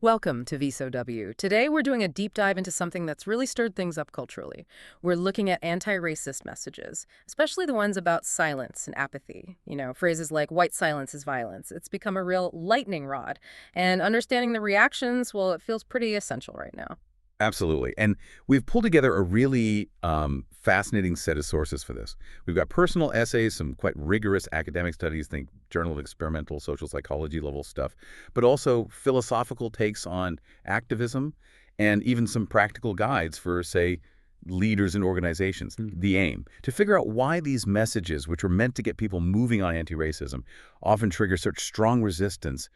Welcome to VSOW. Today we're doing a deep dive into something that's really stirred things up culturally. We're looking at anti-racist messages, especially the ones about silence and apathy. Phrases like white silence is violence. It's become a real lightning rod. And understanding the reactions, well, it feels pretty essential right now. Absolutely. And we've pulled together a really fascinating set of sources for this. We've got personal essays, some quite rigorous academic studies, think Journal of Experimental Social Psychology level stuff, but also philosophical takes on activism and even some practical guides for, say, leaders and organizations, the aim, to figure out why these messages, which were meant to get people moving on anti-racism, often trigger such strong resistance,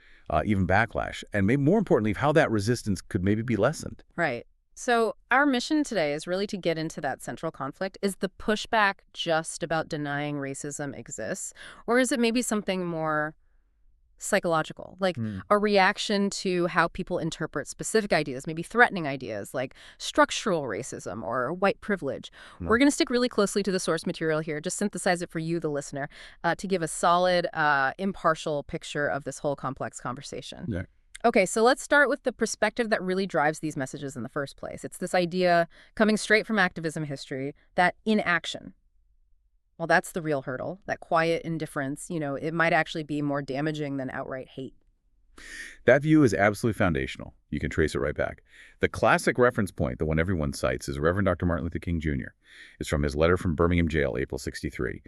even backlash, and maybe more importantly, how that resistance could maybe be lessened. Right. So our mission today is really to get into that central conflict. Is the pushback just about denying racism exists? Or is it maybe something more psychological, like a reaction to how people interpret specific ideas, maybe threatening ideas like structural racism or white privilege? We're going to stick really closely to the source material here, just synthesize it for you, the listener, to give a solid, impartial picture of this whole complex conversation. Yeah. Okay, so let's start with the perspective that really drives these messages in the first place. It's this idea coming straight from activism history that inaction, well, that's the real hurdle, that quiet indifference, it might actually be more damaging than outright hate. That view is absolutely foundational. You can trace it right back. The classic reference point, the one everyone cites, is Reverend Dr. Martin Luther King Jr. It's from his letter from Birmingham jail, April '63.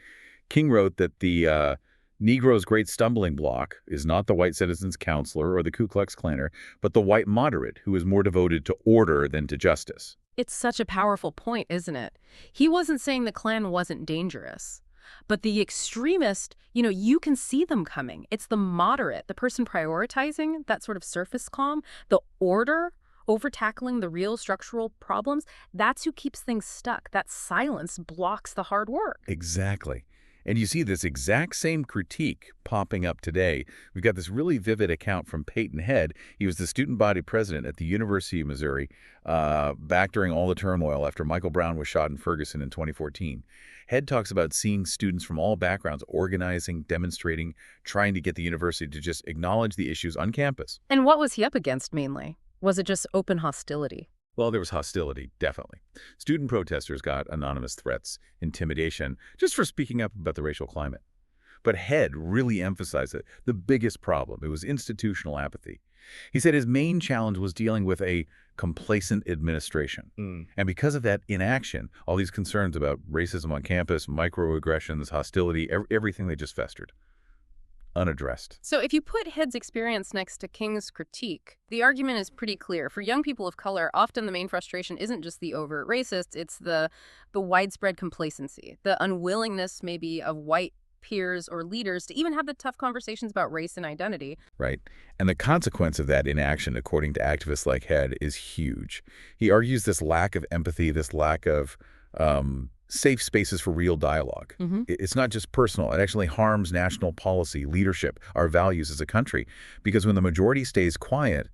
King wrote that the Negro's great stumbling block is not the white citizen's counselor or the Ku Klux Klaner, but the white moderate who is more devoted to order than to justice. It's such a powerful point, isn't it? He wasn't saying the Klan wasn't dangerous. But the extremist, you can see them coming. It's the moderate, the person prioritizing that sort of surface calm, the order over tackling the real structural problems. That's who keeps things stuck. That silence blocks the hard work. Exactly. And you see this exact same critique popping up today. We've got this really vivid account from Peyton Head. He was the student body president at the University of Missouri back during all the turmoil after Michael Brown was shot in Ferguson in 2014. Head talks about seeing students from all backgrounds organizing, demonstrating, trying to get the university to just acknowledge the issues on campus. And what was he up against mainly? Was it just open hostility? Well, there was hostility, definitely. Student protesters got anonymous threats, intimidation, just for speaking up about the racial climate. But Head really emphasized that the biggest problem, it was institutional apathy. He said his main challenge was dealing with a complacent administration. And because of that inaction, all these concerns about racism on campus, microaggressions, hostility, everything, they just festered, unaddressed. So if you put Head's experience next to King's critique, the argument is pretty clear. For young people of color, often the main frustration isn't just the overt racist, it's the widespread complacency, the unwillingness maybe of white peers or leaders to even have the tough conversations about race and identity. Right. And the consequence of that inaction, according to activists like Head, is huge. He argues this lack of empathy, this lack of safe spaces for real dialogue. It's not just personal. It actually harms national policy, leadership, our values as a country. Because when the majority stays quiet,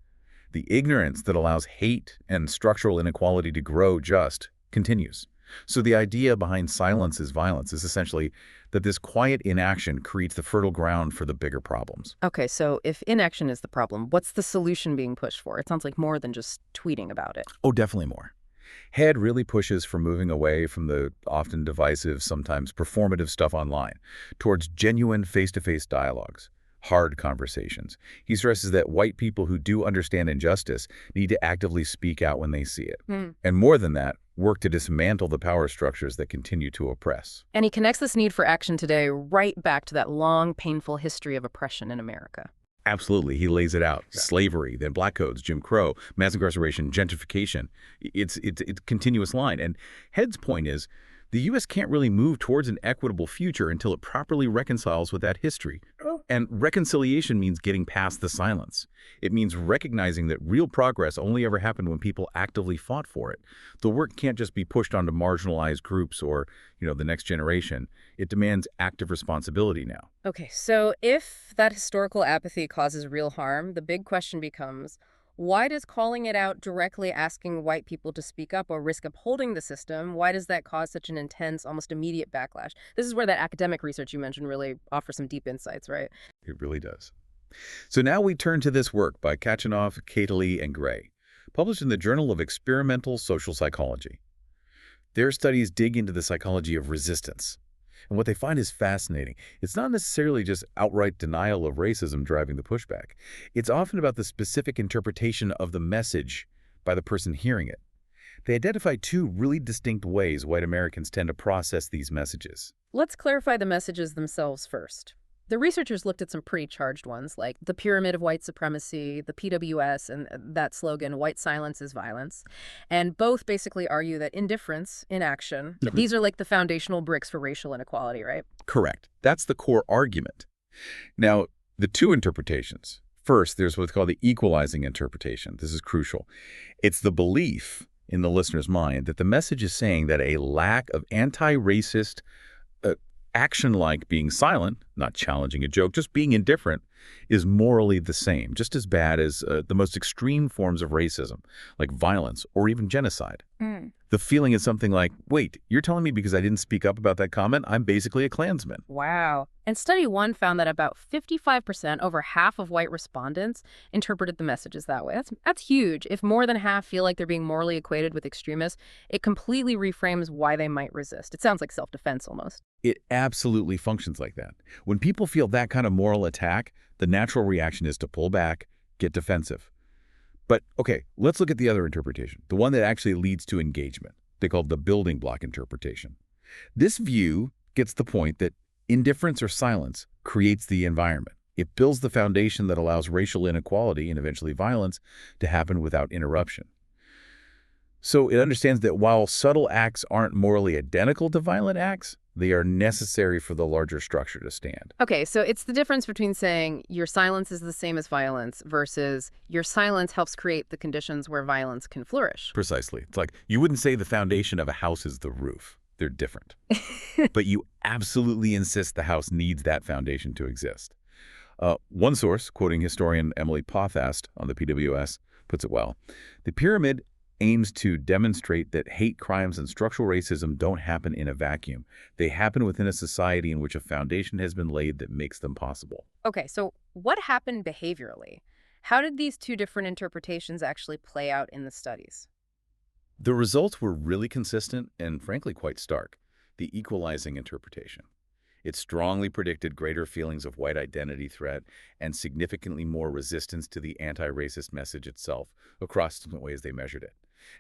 the ignorance that allows hate and structural inequality to grow just continues. So the idea behind silence is violence is essentially that this quiet inaction creates the fertile ground for the bigger problems. Okay, so if inaction is the problem, what's the solution being pushed for? It sounds like more than just tweeting about it. Oh, definitely more. Head really pushes for moving away from the often divisive, sometimes performative stuff online, towards genuine face-to-face dialogues, hard conversations. He stresses that white people who do understand injustice need to actively speak out when they see it. And more than that, work to dismantle the power structures that continue to oppress. And he connects this need for action today right back to that long, painful history of oppression in America. Absolutely. He lays it out. Slavery, then black codes, Jim Crow, mass incarceration, gentrification. It's a continuous line. And Head's point is the U.S. can't really move towards an equitable future until it properly reconciles with that history. And reconciliation means getting past the silence. It means recognizing that real progress only ever happened when people actively fought for it. The work can't just be pushed onto marginalized groups or, the next generation. It demands active responsibility now. Okay, so if that historical apathy causes real harm, the big question becomes, why does calling it out directly asking white people to speak up or risk upholding the system, why does that cause such an intense, almost immediate backlash? This is where that academic research you mentioned really offers some deep insights, right? It really does. So now we turn to this work by Kachanov, Cateley, and Gray, published in the Journal of Experimental Social Psychology. Their studies dig into the psychology of resistance. And what they find is fascinating. It's not necessarily just outright denial of racism driving the pushback. It's often about the specific interpretation of the message by the person hearing it. They identify two really distinct ways white Americans tend to process these messages. Let's clarify the messages themselves first. The researchers looked at some pretty charged ones, like the pyramid of white supremacy, the PWS, and that slogan, white silence is violence. And both basically argue that indifference, inaction, these are like the foundational bricks for racial inequality, right? Correct. That's the core argument. Now, the two interpretations. First, there's what's called the equalizing interpretation. This is crucial. It's the belief in the listener's mind that the message is saying that a lack of anti-racist action, like being silent, not challenging a joke, just being indifferent, is morally the same, just as bad as the most extreme forms of racism, like violence or even genocide. The feeling is something like, wait, you're telling me because I didn't speak up about that comment, I'm basically a Klansman. Wow. And study one found that about 55%, over half of white respondents, interpreted the messages that way. That's huge. If more than half feel like they're being morally equated with extremists, it completely reframes why they might resist. It sounds like self-defense almost. It absolutely functions like that. When people feel that kind of moral attack, the natural reaction is to pull back, get defensive. But, okay, let's look at the other interpretation, the one that actually leads to engagement. They call it the building block interpretation. This view gets the point that indifference or silence creates the environment. It builds the foundation that allows racial inequality and eventually violence to happen without interruption. So it understands that while subtle acts aren't morally identical to violent acts, they are necessary for the larger structure to stand. Okay, so it's the difference between saying your silence is the same as violence versus your silence helps create the conditions where violence can flourish. Precisely. It's like you wouldn't say the foundation of a house is the roof. They're different. But you absolutely insist the house needs that foundation to exist. One source, quoting historian Emily Pothast on the PWS, puts it well. The pyramid aims to demonstrate that hate crimes and structural racism don't happen in a vacuum. They happen within a society in which a foundation has been laid that makes them possible. Okay, so what happened behaviorally? How did these two different interpretations actually play out in the studies? The results were really consistent and frankly quite stark. The equalizing interpretation. It strongly predicted greater feelings of white identity threat and significantly more resistance to the anti-racist message itself across different ways they measured it.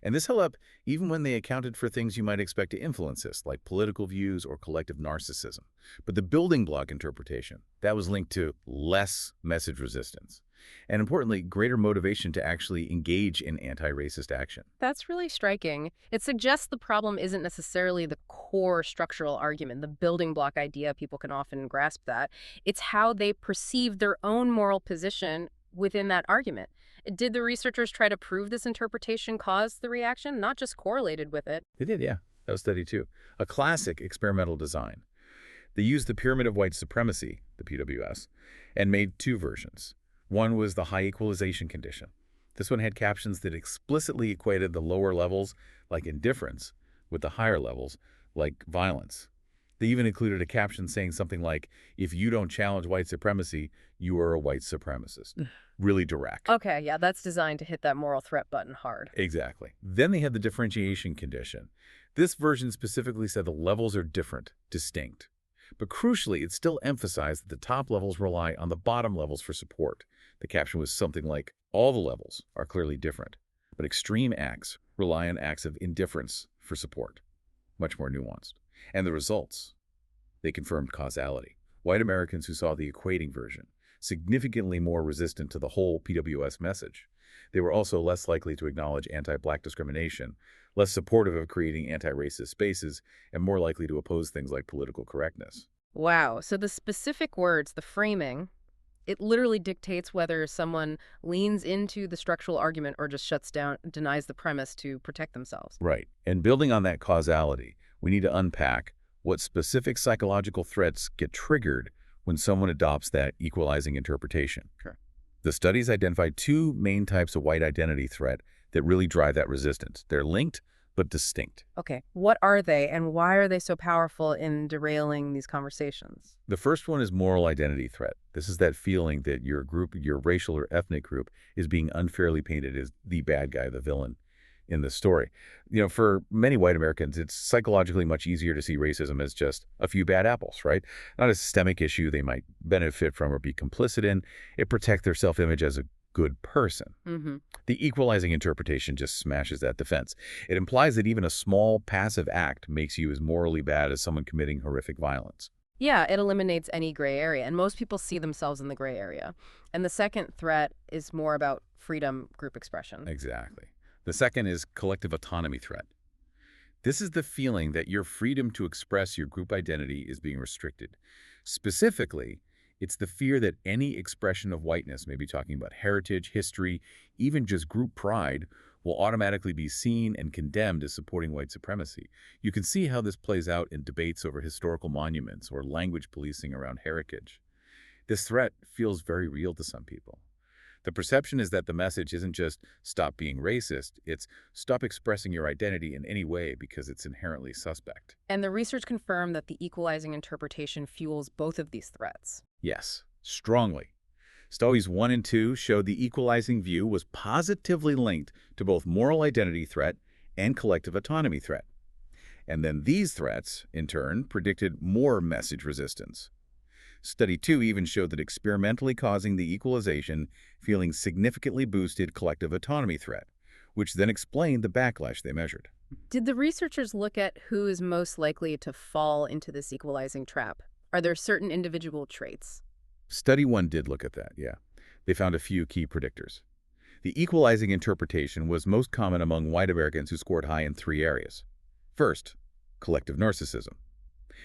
And this held up even when they accounted for things you might expect to influence this, like political views or collective narcissism. But the building block interpretation, that was linked to less message resistance. And importantly, greater motivation to actually engage in anti-racist action. That's really striking. It suggests the problem isn't necessarily the core structural argument, the building block idea. People can often grasp that. It's how they perceive their own moral position within that argument. Did the researchers try to prove this interpretation caused the reaction, not just correlated with it? They did, yeah. That was studied too. A classic experimental design. They used the pyramid of white supremacy, the PWS, and made two versions. One was the high equalization condition. This one had captions that explicitly equated the lower levels, like indifference, with the higher levels, like violence. They even included a caption saying something like, if you don't challenge white supremacy, you are a white supremacist. Really direct. Okay, yeah, that's designed to hit that moral threat button hard. Exactly. Then they had the differentiation condition. This version specifically said the levels are different, distinct. But crucially, it still emphasized that the top levels rely on the bottom levels for support. The caption was something like, all the levels are clearly different, but extreme acts rely on acts of indifference for support. Much more nuanced. And the results? They confirmed causality. White Americans who saw the equating version, significantly more resistant to the whole PWS message. They were also less likely to acknowledge anti-Black discrimination, less supportive of creating anti-racist spaces, and more likely to oppose things like political correctness. Wow, so the specific words, the framing, it literally dictates whether someone leans into the structural argument or just shuts down, denies the premise to protect themselves. Right. And building on that causality, we need to unpack what specific psychological threats get triggered when someone adopts that equalizing interpretation. Sure. The studies identified two main types of white identity threat that really drive that resistance. They're linked, but distinct. Okay, what are they and why are they so powerful in derailing these conversations? The first one is moral identity threat. This is that feeling that your group, your racial or ethnic group, is being unfairly painted as the bad guy, the villain in the story. For many white Americans, it's psychologically much easier to see racism as just a few bad apples, right? Not a systemic issue they might benefit from or be complicit in. It protects their self-image as a good person. Mm-hmm. The equalizing interpretation just smashes that defense. It implies that even a small passive act makes you as morally bad as someone committing horrific violence. Yeah, it eliminates any gray area, and most people see themselves in the gray area. And the second threat is more about freedom, group expression. Exactly. The second is collective autonomy threat. This is the feeling that your freedom to express your group identity is being restricted. Specifically, it's the fear that any expression of whiteness, maybe talking about heritage, history, even just group pride, will automatically be seen and condemned as supporting white supremacy. You can see how this plays out in debates over historical monuments or language policing around heritage. This threat feels very real to some people. The perception is that the message isn't just stop being racist, it's stop expressing your identity in any way because it's inherently suspect. And the research confirmed that the equalizing interpretation fuels both of these threats. Yes, strongly. Studies 1 and 2 showed the equalizing view was positively linked to both moral identity threat and collective autonomy threat. And then these threats, in turn, predicted more message resistance. Study 2 even showed that experimentally causing the equalization feeling significantly boosted collective autonomy threat, which then explained the backlash they measured. Did the researchers look at who is most likely to fall into this equalizing trap? Are there certain individual traits? Study 1 did look at that, yeah. They found a few key predictors. The equalizing interpretation was most common among white Americans who scored high in 3 areas. First, collective narcissism.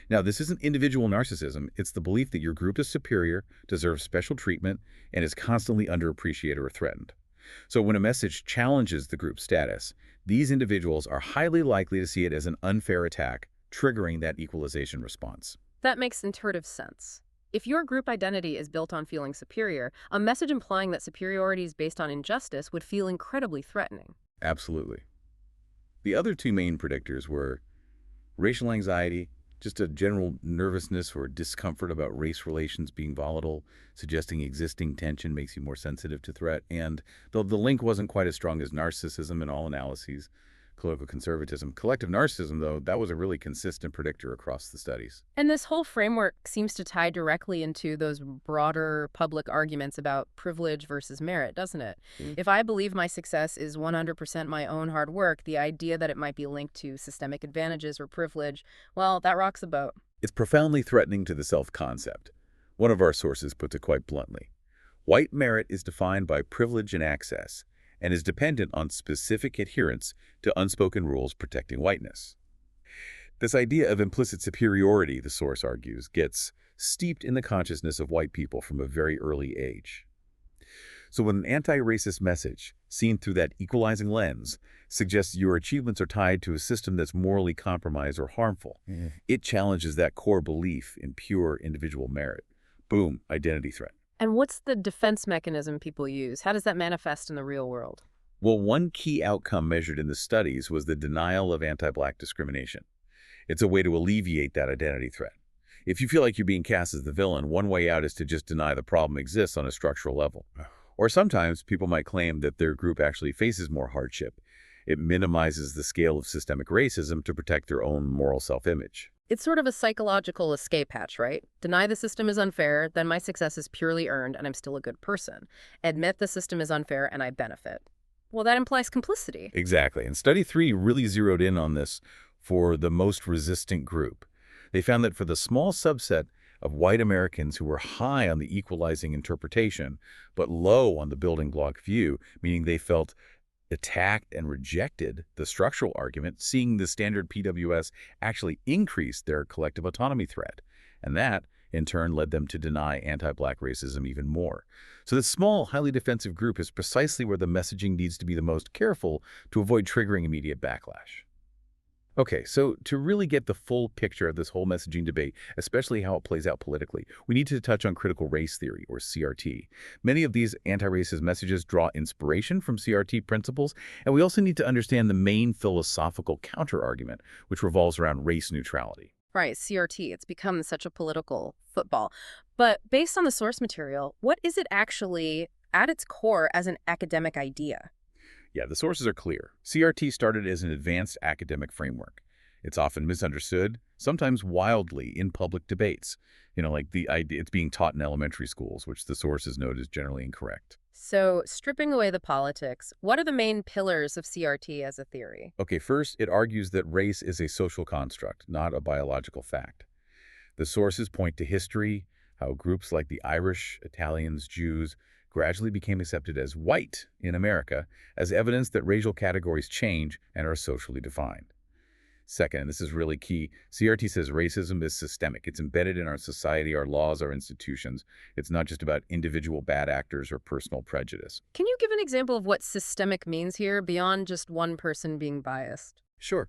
Now, this isn't individual narcissism. It's the belief that your group is superior, deserves special treatment, and is constantly underappreciated or threatened. So when a message challenges the group status, these individuals are highly likely to see it as an unfair attack, triggering that equalization response. That makes intuitive sense. If your group identity is built on feeling superior, a message implying that superiority is based on injustice would feel incredibly threatening. Absolutely. The other 2 main predictors were racial anxiety, just a general nervousness or discomfort about race relations being volatile, suggesting existing tension makes you more sensitive to threat. And though the link wasn't quite as strong as narcissism in all analyses, political conservatism, collective narcissism, though, that was a really consistent predictor across the studies. And this whole framework seems to tie directly into those broader public arguments about privilege versus merit, doesn't it? If I believe my success is 100% my own hard work, the idea that it might be linked to systemic advantages or privilege, well, that rocks the boat. It's profoundly threatening to the self-concept. One of our sources puts it quite bluntly. White merit is defined by privilege and access, and is dependent on specific adherence to unspoken rules protecting whiteness. This idea of implicit superiority, the source argues, gets steeped in the consciousness of white people from a very early age. So when an anti-racist message, seen through that equalizing lens, suggests your achievements are tied to a system that's morally compromised or harmful, it challenges that core belief in pure individual merit. Boom, identity threat. And what's the defense mechanism people use? How does that manifest in the real world? Well, one key outcome measured in the studies was the denial of anti-Black discrimination. It's a way to alleviate that identity threat. If you feel like you're being cast as the villain, one way out is to just deny the problem exists on a structural level. Or sometimes people might claim that their group actually faces more hardship. It minimizes the scale of systemic racism to protect their own moral self-image. It's sort of a psychological escape hatch, right? Deny the system is unfair, then my success is purely earned and I'm still a good person. Admit the system is unfair and I benefit. Well, that implies complicity. Exactly. And Study 3 really zeroed in on this for the most resistant group. They found that for the small subset of white Americans who were high on the equalizing interpretation, but low on the building block view, meaning they felt attacked and rejected the structural argument, seeing the standard PWS actually increased their collective autonomy threat. And that, in turn, led them to deny anti-Black racism even more. So this small, highly defensive group is precisely where the messaging needs to be the most careful to avoid triggering immediate backlash. Okay, so to really get the full picture of this whole messaging debate, especially how it plays out politically, we need to touch on critical race theory, or CRT. Many of these anti-racist messages draw inspiration from CRT principles, and we also need to understand the main philosophical counterargument, which revolves around race neutrality. Right, CRT, it's become such a political football. But based on the source material, what is it actually at its core as an academic idea? Yeah, the sources are clear. CRT started as an advanced academic framework. It's often misunderstood, sometimes wildly, in public debates. Like the idea it's being taught in elementary schools, which the sources note is generally incorrect. So, stripping away the politics, what are the main pillars of CRT as a theory? Okay, first, it argues that race is a social construct, not a biological fact. The sources point to history, how groups like the Irish, Italians, Jews gradually became accepted as white in America as evidence that racial categories change and are socially defined. Second, and this is really key, CRT says racism is systemic. It's embedded in our society, our laws, our institutions. It's not just about individual bad actors or personal prejudice. Can you give an example of what systemic means here beyond just one person being biased? Sure.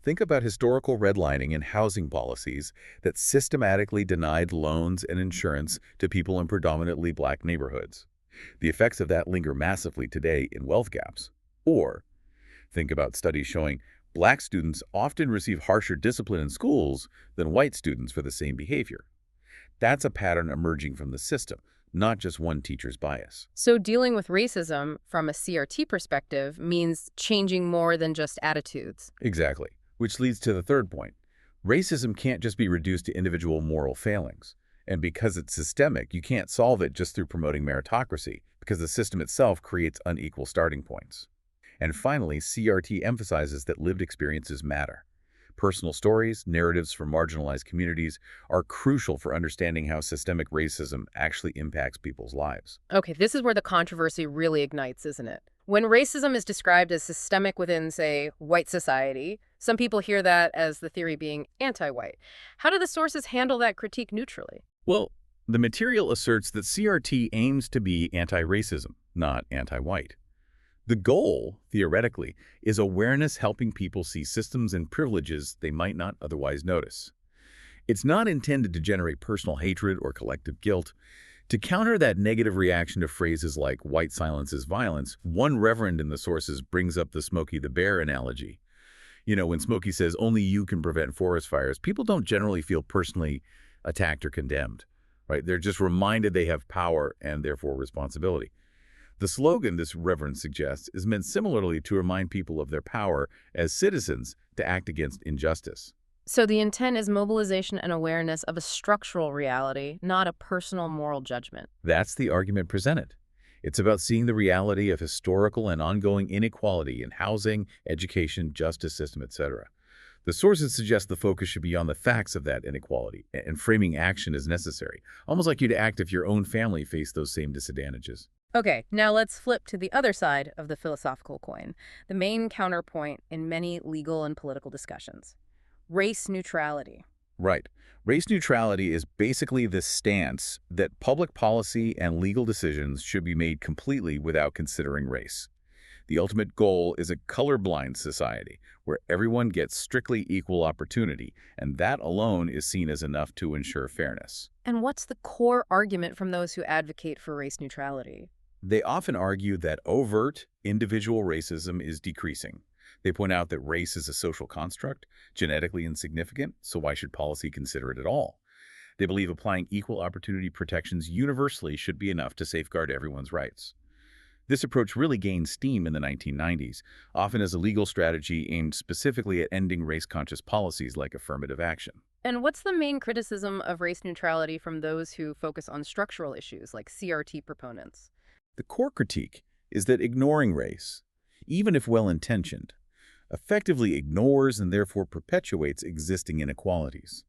Think about historical redlining and housing policies that systematically denied loans and insurance to people in predominantly black neighborhoods. The effects of that linger massively today in wealth gaps. Or think about studies showing black students often receive harsher discipline in schools than white students for the same behavior. That's a pattern emerging from the system, not just one teacher's bias. So, dealing with racism from a CRT perspective means changing more than just attitudes. Exactly. Which leads to the third point. Racism can't just be reduced to individual moral failings. And because it's systemic, you can't solve it just through promoting meritocracy, because the system itself creates unequal starting points. And finally, CRT emphasizes that lived experiences matter. Personal stories, narratives from marginalized communities are crucial for understanding how systemic racism actually impacts people's lives. Okay, this is where the controversy really ignites, isn't it? When racism is described as systemic within, say, white society, some people hear that as the theory being anti-white. How do the sources handle that critique neutrally? Well, the material asserts that CRT aims to be anti-racism, not anti-white. The goal, theoretically, is awareness helping people see systems and privileges they might not otherwise notice. It's not intended to generate personal hatred or collective guilt. To counter that negative reaction to phrases like white silence is violence, one reverend in the sources brings up the Smokey the Bear analogy. When Smokey says only you can prevent forest fires, people don't generally feel personally attacked or condemned, right? They're just reminded they have power and therefore responsibility. The slogan, this reverend suggests, is meant similarly to remind people of their power as citizens to act against injustice. So the intent is mobilization and awareness of a structural reality, not a personal moral judgment. That's the argument presented. It's about seeing the reality of historical and ongoing inequality in housing, education, justice system, etc. The sources suggest the focus should be on the facts of that inequality, and framing action is necessary, almost like you'd act if your own family faced those same disadvantages. Okay, now let's flip to the other side of the philosophical coin, the main counterpoint in many legal and political discussions: race neutrality. Right. Race neutrality is basically the stance that public policy and legal decisions should be made completely without considering race. The ultimate goal is a colorblind society where everyone gets strictly equal opportunity, and that alone is seen as enough to ensure fairness. And what's the core argument from those who advocate for race neutrality? They often argue that overt individual racism is decreasing. They point out that race is a social construct, genetically insignificant, so why should policy consider it at all? They believe applying equal opportunity protections universally should be enough to safeguard everyone's rights. This approach really gained steam in the 1990s, often as a legal strategy aimed specifically at ending race-conscious policies like affirmative action. And what's the main criticism of race neutrality from those who focus on structural issues like CRT proponents? The core critique is that ignoring race, even if well-intentioned, effectively ignores and therefore perpetuates existing inequalities.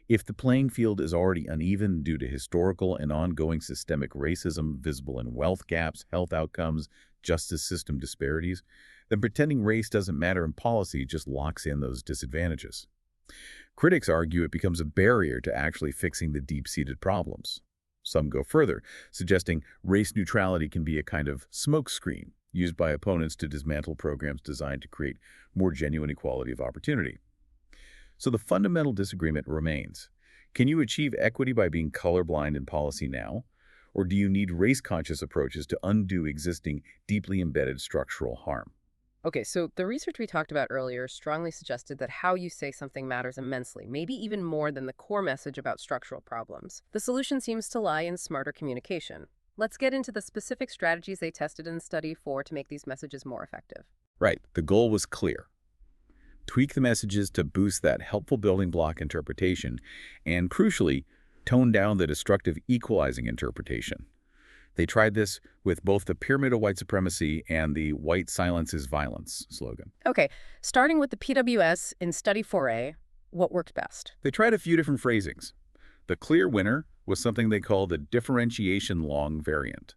If the playing field is already uneven due to historical and ongoing systemic racism visible in wealth gaps, health outcomes, justice system disparities, then pretending race doesn't matter in policy just locks in those disadvantages. Critics argue it becomes a barrier to actually fixing the deep-seated problems. Some go further, suggesting race neutrality can be a kind of smokescreen, used by opponents to dismantle programs designed to create more genuine equality of opportunity. So the fundamental disagreement remains. Can you achieve equity by being colorblind in policy now? Or do you need race-conscious approaches to undo existing, deeply embedded structural harm? Okay, so the research we talked about earlier strongly suggested that how you say something matters immensely, maybe even more than the core message about structural problems. The solution seems to lie in smarter communication. Let's get into the specific strategies they tested in Study 4 to make these messages more effective. Right, the goal was clear. Tweak the messages to boost that helpful building block interpretation, and crucially, tone down the destructive equalizing interpretation. They tried this with both the pyramid of white supremacy and the white silence is violence slogan. Okay, starting with the PWS in Study 4A, what worked best? They tried a few different phrasings. The clear winner was something they called the differentiation long variant.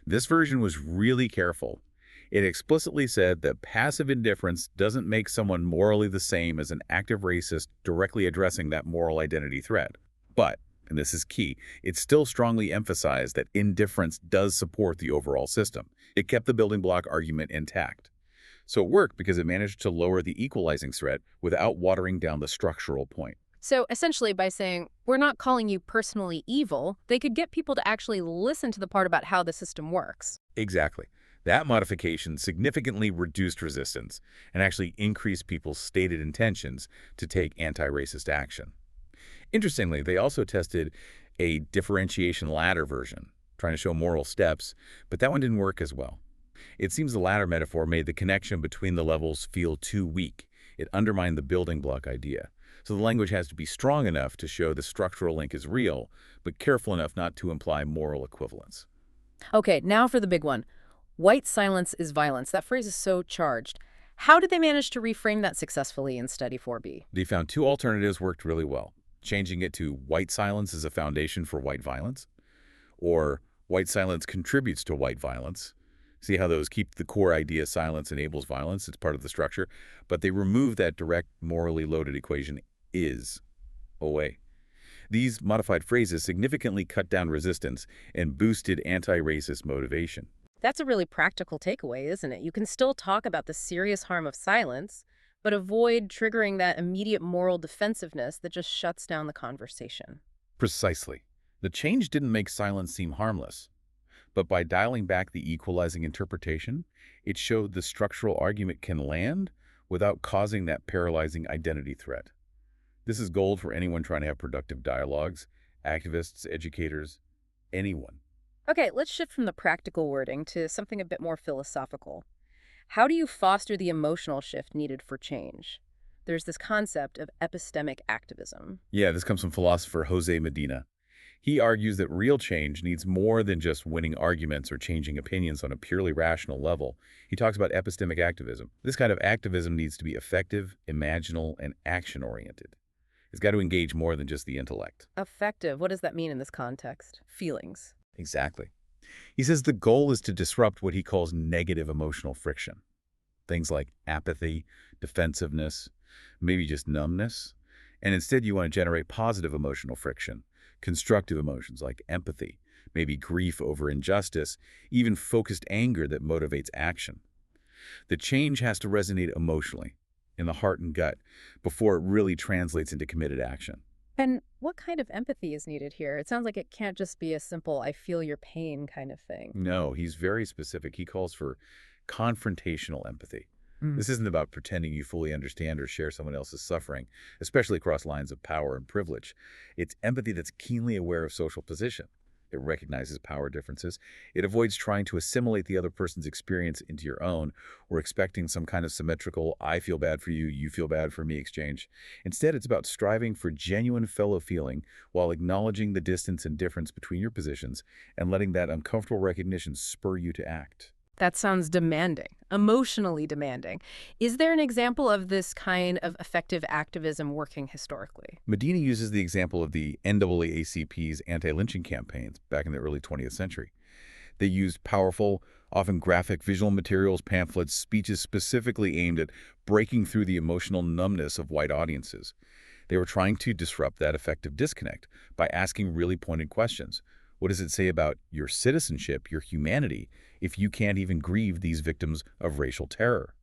This version was really careful. It explicitly said that passive indifference doesn't make someone morally the same as an active racist directly addressing that moral identity threat. But, and this is key, it still strongly emphasized that indifference does support the overall system. It kept the building block argument intact. So it worked because it managed to lower the equalizing threat without watering down the structural point. So essentially, by saying, we're not calling you personally evil, they could get people to actually listen to the part about how the system works. Exactly. That modification significantly reduced resistance and actually increased people's stated intentions to take anti-racist action. Interestingly, they also tested a differentiation ladder version, trying to show moral steps, but that one didn't work as well. It seems the ladder metaphor made the connection between the levels feel too weak. It undermined the building block idea. So the language has to be strong enough to show the structural link is real, but careful enough not to imply moral equivalence. Okay, now for the big one. White silence is violence. That phrase is so charged. How did they manage to reframe that successfully in Study 4B? They found two alternatives worked really well. Changing it to white silence is a foundation for white violence, or white silence contributes to white violence. See how those keep the core idea silence enables violence? It's part of the structure. But they remove that direct morally loaded equation is away. These modified phrases significantly cut down resistance and boosted anti-racist motivation. That's a really practical takeaway, isn't it? You can still talk about the serious harm of silence, but avoid triggering that immediate moral defensiveness that just shuts down the conversation. Precisely. The change didn't make silence seem harmless. But by dialing back the equalizing interpretation, it showed the structural argument can land without causing that paralyzing identity threat. This is gold for anyone trying to have productive dialogues, activists, educators, anyone. Okay, let's shift from the practical wording to something a bit more philosophical. How do you foster the emotional shift needed for change? There's this concept of epistemic activism. Yeah, this comes from philosopher Jose Medina. He argues that real change needs more than just winning arguments or changing opinions on a purely rational level. He talks about epistemic activism. This kind of activism needs to be effective, imaginal, and action-oriented. It's got to engage more than just the intellect. Effective, what does that mean in this context? Feelings. Exactly. He says the goal is to disrupt what he calls negative emotional friction. Things like apathy, defensiveness, maybe just numbness. And instead you want to generate positive emotional friction, constructive emotions like empathy, maybe grief over injustice, even focused anger that motivates action. The change has to resonate emotionally, in the heart and gut, before it really translates into committed action. And what kind of empathy is needed here? It sounds like it can't just be a simple, I feel your pain kind of thing. No, he's very specific. He calls for confrontational empathy. This isn't about pretending you fully understand or share someone else's suffering, especially across lines of power and privilege. It's empathy that's keenly aware of social position. It recognizes power differences. It avoids trying to assimilate the other person's experience into your own or expecting some kind of symmetrical, I feel bad for you, you feel bad for me exchange. Instead, it's about striving for genuine fellow feeling while acknowledging the distance and difference between your positions and letting that uncomfortable recognition spur you to act. That sounds demanding, emotionally demanding. Is there an example of this kind of effective activism working historically? Medina uses the example of the NAACP's anti-lynching campaigns back in the early 20th century. They used powerful, often graphic visual materials, pamphlets, speeches specifically aimed at breaking through the emotional numbness of white audiences. They were trying to disrupt that effective disconnect by asking really pointed questions. What does it say about your citizenship, your humanity, if you can't even grieve these victims of racial terror?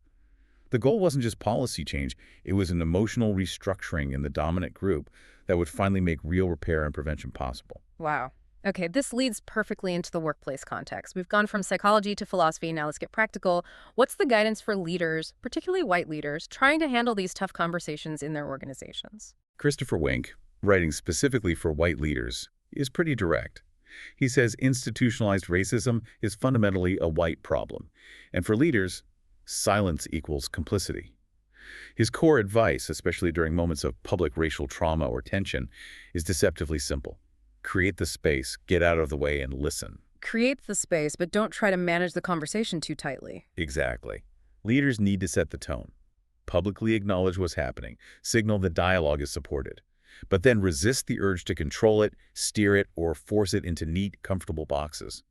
The goal wasn't just policy change, it was an emotional restructuring in the dominant group that would finally make real repair and prevention possible. Wow. Okay, this leads perfectly into the workplace context. We've gone from psychology to philosophy. Now let's get practical. What's the guidance for leaders, particularly white leaders, trying to handle these tough conversations in their organizations? Christopher Wink, writing specifically for white leaders, is pretty direct. He says institutionalized racism is fundamentally a white problem, and for leaders, silence equals complicity. His core advice, especially during moments of public racial trauma or tension, is deceptively simple. Create the space, get out of the way, and listen. Create the space, but don't try to manage the conversation too tightly. Exactly. Leaders need to set the tone. Publicly acknowledge what's happening, signal that dialogue is supported, but then resist the urge to control it, steer it, or force it into neat, comfortable boxes.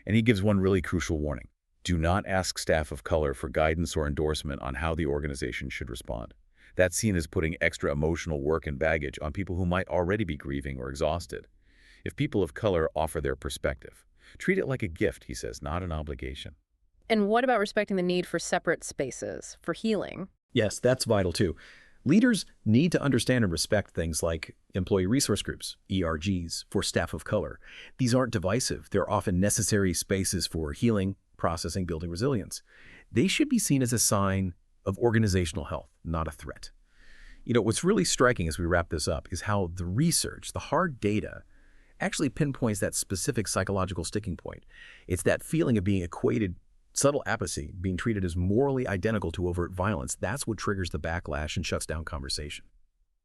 And he gives one really crucial warning. Do not ask staff of color for guidance or endorsement on how the organization should respond. That's seen as putting extra emotional work and baggage on people who might already be grieving or exhausted. If people of color offer their perspective, treat it like a gift, he says, not an obligation. And what about respecting the need for separate spaces, for healing? Yes, that's vital too. Leaders need to understand and respect things like employee resource groups, ERGs, for staff of color. These aren't divisive. They're often necessary spaces for healing, processing, building resilience. They should be seen as a sign of organizational health, not a threat. What's really striking as we wrap this up is how the research, the hard data, actually pinpoints that specific psychological sticking point. It's that feeling of being equated, subtle apathy, being treated as morally identical to overt violence. That's what triggers the backlash and shuts down conversation.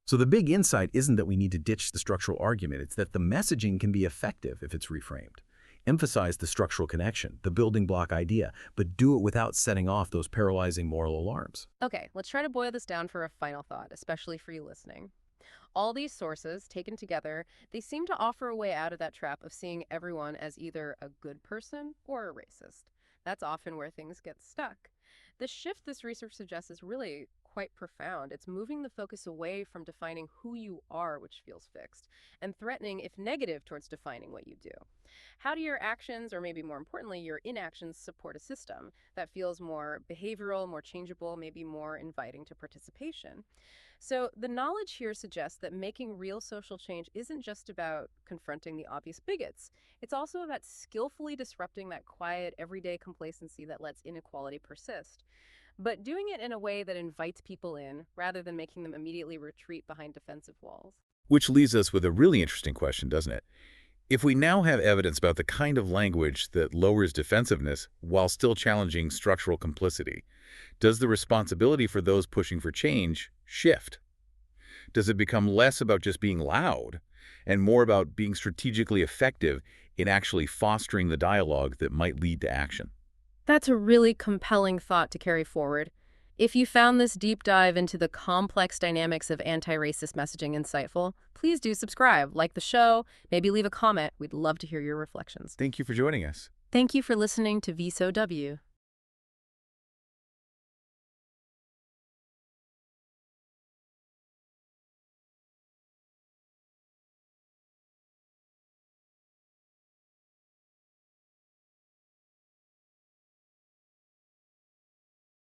So the big insight isn't that we need to ditch the structural argument. It's that the messaging can be effective if it's reframed. Emphasize the structural connection, the building block idea, but do it without setting off those paralyzing moral alarms. Okay, let's try to boil this down for a final thought, especially for you listening. All these sources, taken together, they seem to offer a way out of that trap of seeing everyone as either a good person or a racist. That's often where things get stuck. The shift this research suggests is really quite profound. It's moving the focus away from defining who you are, which feels fixed, and threatening, if negative, towards defining what you do. How do your actions, or maybe more importantly, your inactions, support a system that feels more behavioral, more changeable, maybe more inviting to participation? So the knowledge here suggests that making real social change isn't just about confronting the obvious bigots. It's also about skillfully disrupting that quiet, everyday complacency that lets inequality persist, but doing it in a way that invites people in rather than making them immediately retreat behind defensive walls. Which leaves us with a really interesting question, doesn't it? If we now have evidence about the kind of language that lowers defensiveness while still challenging structural complicity, does the responsibility for those pushing for change shift? Does it become less about just being loud and more about being strategically effective in actually fostering the dialogue that might lead to action? That's a really compelling thought to carry forward. If you found this deep dive into the complex dynamics of anti-racist messaging insightful, please do subscribe, like the show, maybe leave a comment. We'd love to hear your reflections. Thank you for joining us. Thank you for listening to VSOW.